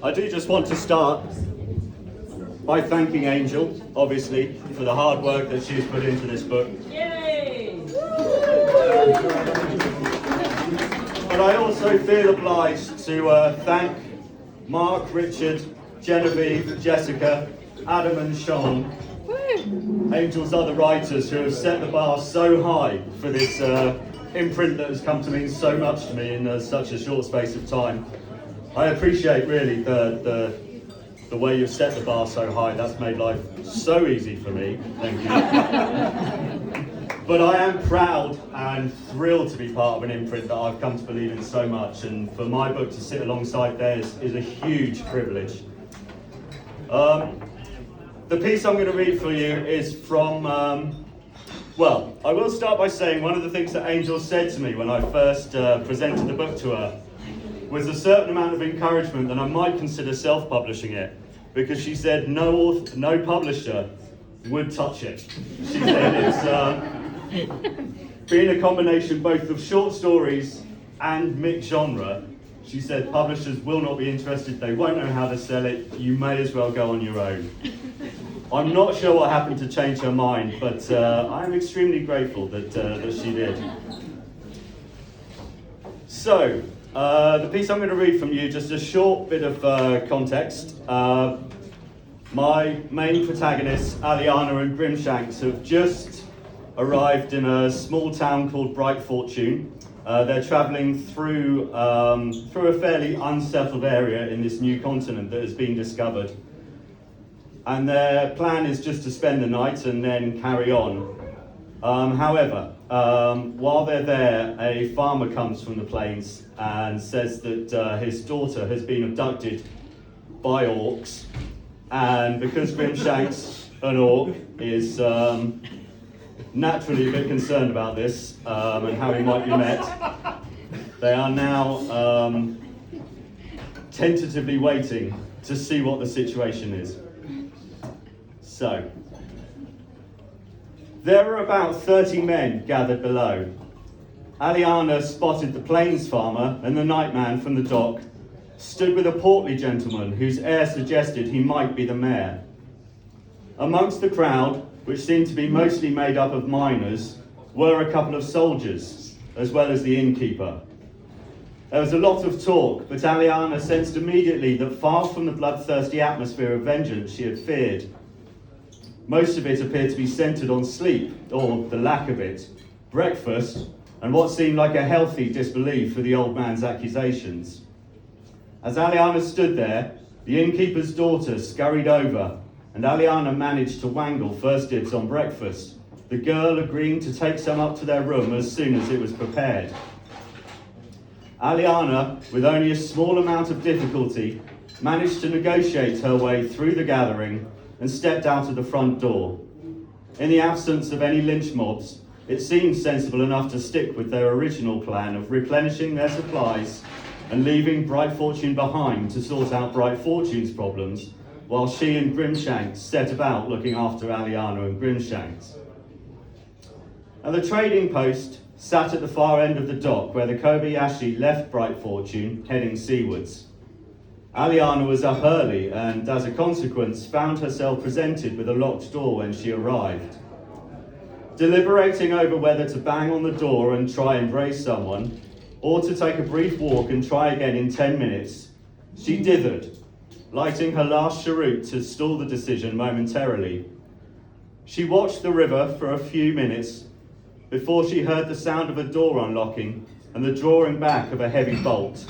I do just want to start by thanking Angel, obviously, for the hard work that she's put into this book. Yay! But I also feel obliged to thank Mark, Richard, Genevieve, Jessica, Adam and Sean, Angel's other writers who have set the bar so high for this imprint that has come to mean so much to me in such a short space of time. I appreciate really the way you've set the bar so high. That's made life so easy for me. Thank you. But I am proud and thrilled to be part of an imprint that I've come to believe in so much, and for my book to sit alongside theirs is a huge privilege. The piece I'm going to read for you is from, well, I will start by saying one of the things that Angel said to me when I first presented the book to her was a certain amount of encouragement that I might consider self-publishing it, because she said no publisher would touch it. She said it's being a combination both of short stories and mixed genre. She said publishers will not be interested, they won't know how to sell it, you may as well go on your own. I'm not sure what happened to change her mind, but I'm extremely grateful that she did. So, the piece I'm going to read from you, just a short bit of context. My main protagonists, Aliana and Grimshanks, have just arrived in a small town called Bright Fortune. They're travelling through a fairly unsettled area in this new continent that has been discovered. And their plan is just to spend the night and then carry on. However, while they're there, a farmer comes from the plains and says that his daughter has been abducted by orcs. And because Grimshanks, an orc, is naturally a bit concerned about this and how he might be met, they are now tentatively waiting to see what the situation is. So, there were about 30 men gathered below. Aliana spotted the plains farmer and the nightman from the dock stood with a portly gentleman whose air suggested he might be the mayor. Amongst the crowd, which seemed to be mostly made up of miners, were a couple of soldiers, as well as the innkeeper. There was a lot of talk, but Aliana sensed immediately that far from the bloodthirsty atmosphere of vengeance she had feared, most of it appeared to be centred on sleep, or the lack of it, breakfast, and what seemed like a healthy disbelief for the old man's accusations. As Aliana stood there, the innkeeper's daughter scurried over, and Aliana managed to wangle first dibs on breakfast, the girl agreeing to take some up to their room as soon as it was prepared. Aliana, with only a small amount of difficulty, managed to negotiate her way through the gathering and stepped out of the front door. In the absence of any lynch mobs, it seemed sensible enough to stick with their original plan of replenishing their supplies and leaving Bright Fortune behind to sort out Bright Fortune's problems, while she and Grimshanks set about looking after Aliana and Grimshanks. And the trading post sat at the far end of the dock where the Kobayashi left Bright Fortune, heading seawards. Aliana was up early and, as a consequence, found herself presented with a locked door when she arrived. Deliberating over whether to bang on the door and try and raise someone, or to take a brief walk and try again in 10 minutes, she dithered, lighting her last cheroot to stall the decision momentarily. She watched the river for a few minutes before she heard the sound of a door unlocking and the drawing back of a heavy bolt.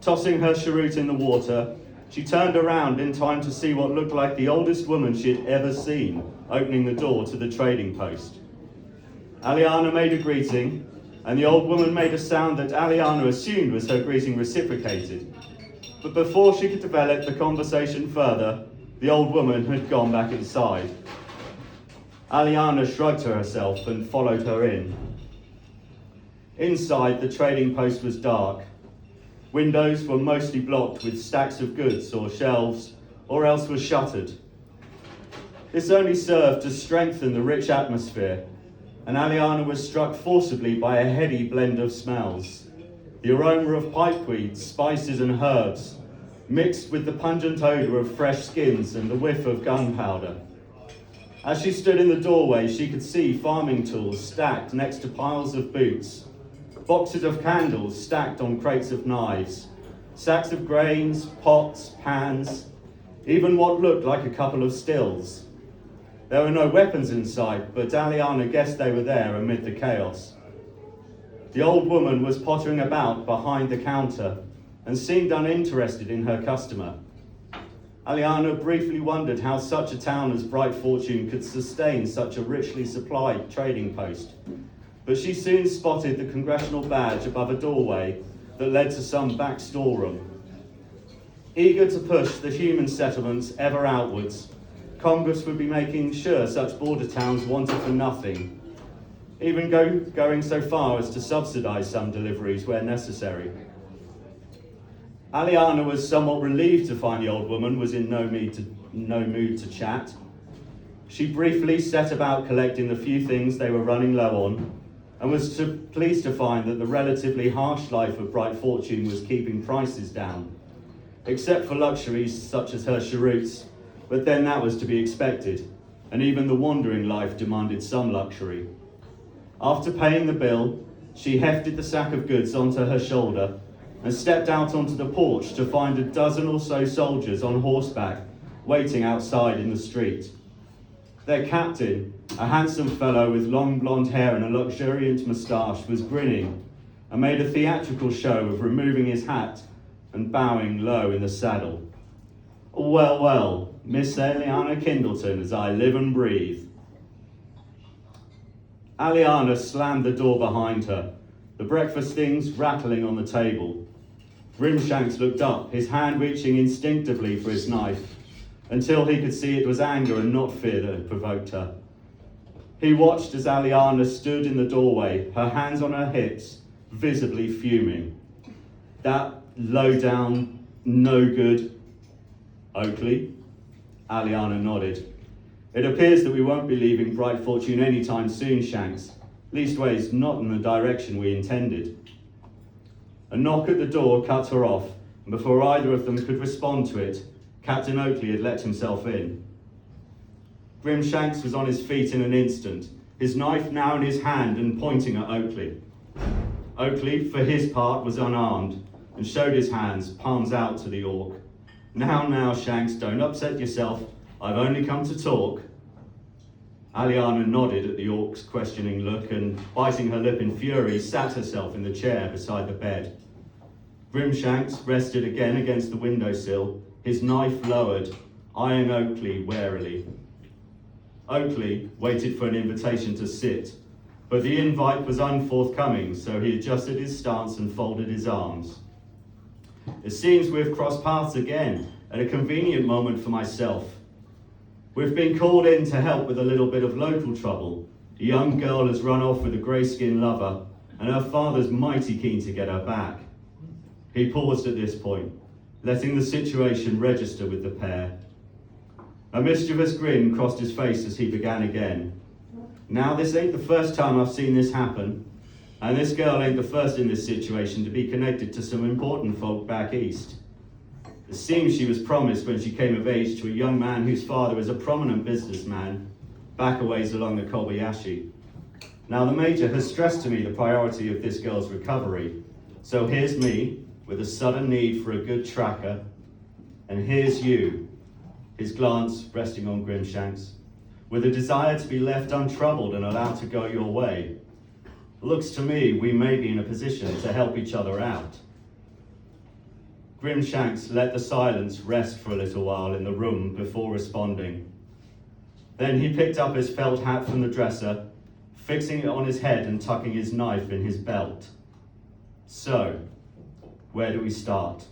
Tossing her cheroot in the water, she turned around in time to see what looked like the oldest woman she had ever seen opening the door to the trading post. Aliana made a greeting, and the old woman made a sound that Aliana assumed was her greeting reciprocated. But before she could develop the conversation further, the old woman had gone back inside. Aliana shrugged to herself and followed her in. Inside, the trading post was dark. Windows were mostly blocked with stacks of goods or shelves, or else were shuttered. This only served to strengthen the rich atmosphere, and Aliana was struck forcibly by a heady blend of smells. The aroma of pipeweed, spices and herbs, mixed with the pungent odour of fresh skins and the whiff of gunpowder. As she stood in the doorway, she could see farming tools stacked next to piles of boots, boxes of candles stacked on crates of knives, sacks of grains, pots, pans, even what looked like a couple of stills. There were no weapons in sight, but Aliana guessed they were there amid the chaos. The old woman was pottering about behind the counter and seemed uninterested in her customer. Aliana briefly wondered how such a town as Bright Fortune could sustain such a richly supplied trading post, but she soon spotted the congressional badge above a doorway that led to some back storeroom. Eager to push the human settlements ever outwards, Congress would be making sure such border towns wanted for nothing, even going so far as to subsidise some deliveries where necessary. Aliana was somewhat relieved to find the old woman was in no mood to chat. She briefly set about collecting the few things they were running low on, and was pleased to find that the relatively harsh life of Bright Fortune was keeping prices down, except for luxuries such as her cheroots, but then that was to be expected, and even the wandering life demanded some luxury. After paying the bill, she hefted the sack of goods onto her shoulder and stepped out onto the porch to find a dozen or so soldiers on horseback waiting outside in the street. Their captain, a handsome fellow with long blonde hair and a luxuriant moustache, was grinning and made a theatrical show of removing his hat and bowing low in the saddle. Well, well, Miss Aliana Kindleton, as I live and breathe. Aliana slammed the door behind her, the breakfast things rattling on the table. Grimshanks looked up, his hand reaching instinctively for his knife, until he could see it was anger and not fear that had provoked her. He watched as Aliana stood in the doorway, her hands on her hips, visibly fuming. That low-down, no-good Oakley? Aliana nodded. It appears that we won't be leaving Bright Fortune anytime soon, Shanks. Leastways, not in the direction we intended. A knock at the door cut her off, and before either of them could respond to it, Captain Oakley had let himself in. Grimshanks was on his feet in an instant, his knife now in his hand and pointing at Oakley. Oakley, for his part, was unarmed and showed his hands, palms out to the orc. Now, Shanks, don't upset yourself. I've only come to talk. Aliana nodded at the orc's questioning look and, biting her lip in fury, sat herself in the chair beside the bed. Grimshanks rested again against the windowsill, his knife lowered, eyeing Oakley warily. Oakley waited for an invitation to sit, but the invite was unforthcoming, so he adjusted his stance and folded his arms. It seems we've crossed paths again, at a convenient moment for myself. We've been called in to help with a little bit of local trouble. A young girl has run off with a Greyskin lover, and her father's mighty keen to get her back. He paused at this point, letting the situation register with the pair. A mischievous grin crossed his face as he began again. Now, this ain't the first time I've seen this happen, and this girl ain't the first in this situation to be connected to some important folk back east. It seems she was promised when she came of age to a young man whose father is a prominent businessman back a ways along the Kobayashi. Now, the Major has stressed to me the priority of this girl's recovery, so here's me with a sudden need for a good tracker, and here's you, his glance resting on Grimshanks, with a desire to be left untroubled and allowed to go your way. Looks to me we may be in a position to help each other out. Grimshanks let the silence rest for a little while in the room before responding. Then he picked up his felt hat from the dresser, fixing it on his head and tucking his knife in his belt. So, where do we start?